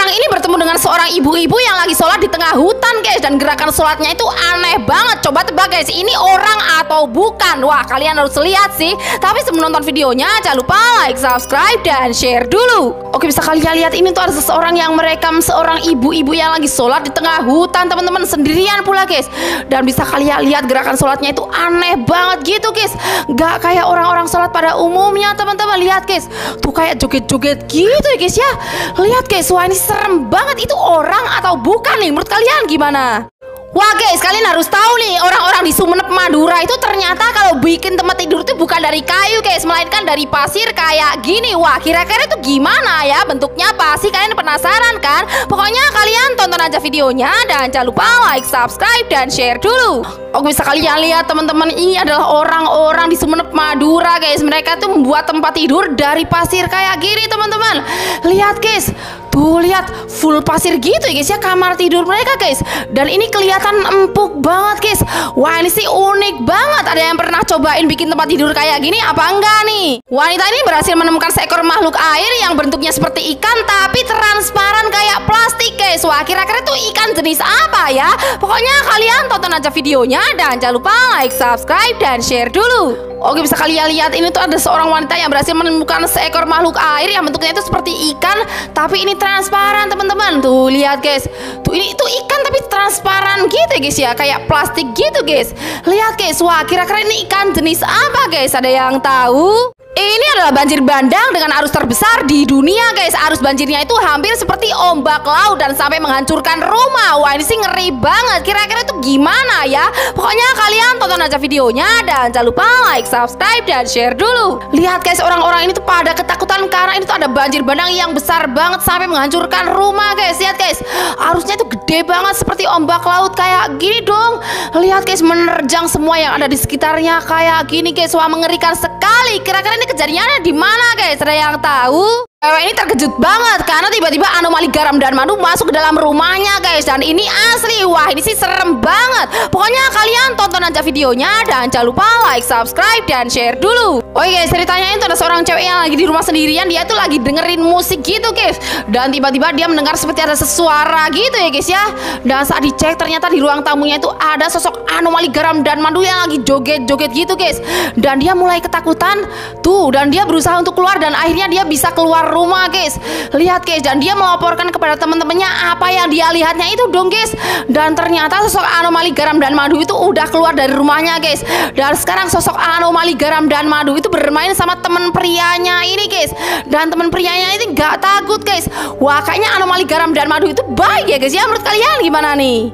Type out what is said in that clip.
yang ini bertemu dengan seorang ibu-ibu yang lagi sholat di tengah hutan guys. Dan gerakan sholatnya itu aneh banget. Coba tebak guys, ini orang atau bukan? Wah, kalian harus lihat sih. Tapi sebelum nonton videonya, jangan lupa like, subscribe, dan share dulu. Oke, bisa kalian lihat ini tuh ada seseorang yang merekam seorang ibu-ibu yang lagi sholat di tengah hutan teman-teman, sendirian pula guys. Dan bisa kalian lihat gerakan sholatnya itu aneh banget gitu guys. Gak kayak orang-orang sholat pada umumnya teman-teman. Lihat guys, tuh kayak joget-joget gitu ya guys ya. Lihat guys, wah ini serem banget. Itu orang atau bukan nih? Menurut kalian gimana? Wah guys, kalian harus tahu nih, orang-orang di Sumeneb Madura itu ternyata kalau bikin tempat tidur itu bukan dari kayu guys, melainkan dari pasir kayak gini. Wah, kira-kira itu gimana ya bentuknya? Pasti kalian penasaran kan? Pokoknya kalian tonton aja videonya dan jangan lupa like, subscribe, dan share dulu. Oke, bisa kalian lihat teman-teman, ini adalah orang-orang di Sumeneb Madura guys. Mereka tuh membuat tempat tidur dari pasir kayak gini teman-teman. Lihat guys, tuh lihat full pasir gitu ya guys ya kamar tidur mereka guys. Dan ini kelihatan empuk banget guys. Wah, ini sih unik banget. Ada yang pernah cobain bikin tempat tidur kayak gini apa enggak nih? Wanita ini berhasil menemukan seekor makhluk air yang bentuknya seperti ikan tapi transparan kayak plastik guys. Wah, kira-kira itu ikan jenis apa ya? Pokoknya kalian tonton aja videonya dan jangan lupa like, subscribe, dan share dulu. Oke, bisa kalian lihat ini tuh ada seorang wanita yang berhasil menemukan seekor makhluk air yang bentuknya itu seperti ikan tapi ini transparan teman-teman. Tuh lihat guys, tuh ini itu ikan tapi transparan gitu ya guys ya, kayak plastik gitu guys. Lihat guys, wah kira-kira ini ikan jenis apa guys? Ada yang tahu? Ini adalah banjir bandang dengan arus terbesar di dunia guys. Arus banjirnya itu hampir seperti ombak laut dan sampai menghancurkan rumah. Wah, ini sih ngeri banget. Kira-kira itu gimana ya? Pokoknya kalian tonton aja videonya dan jangan lupa like, subscribe, dan share dulu. Lihat guys, orang-orang ini tuh pada ketakutan karena ini tuh ada banjir bandang yang besar banget sampai menghancurkan rumah guys. Lihat guys, arusnya itu gede banget seperti ombak laut kayak gini dong. Lihat guys, menerjang semua yang ada di sekitarnya kayak gini guys. Wah, mengerikan sekali. Kira-kira ini kejadiannya di mana guys? Ada yang tahu? Cewek ini terkejut banget karena tiba-tiba anomali garam dan madu masuk ke dalam rumahnya guys. Dan ini asli, wah ini sih serem banget. Pokoknya kalian tonton aja videonya dan jangan lupa like, subscribe, dan share dulu. Oke guys, ceritanya itu ada seorang cewek yang lagi di rumah sendirian. Dia tuh lagi dengerin musik gitu guys. Dan tiba-tiba dia mendengar seperti ada sesuara gitu ya guys ya. Dan saat dicek ternyata di ruang tamunya itu ada sosok anomali garam dan madu yang lagi joget-joget gitu guys. Dan dia mulai ketakutan tuh, dan dia berusaha untuk keluar dan akhirnya dia bisa keluar rumah guys. Lihat guys, dan dia melaporkan kepada teman-temannya apa yang dia lihatnya itu dong guys. Dan ternyata sosok anomali garam dan madu itu udah keluar dari rumahnya guys. Dan sekarang sosok anomali garam dan madu itu bermain sama teman prianya ini guys. Dan teman prianya ini gak takut guys. Wah, kayaknya anomali garam dan madu itu baik ya guys ya. Menurut kalian gimana nih?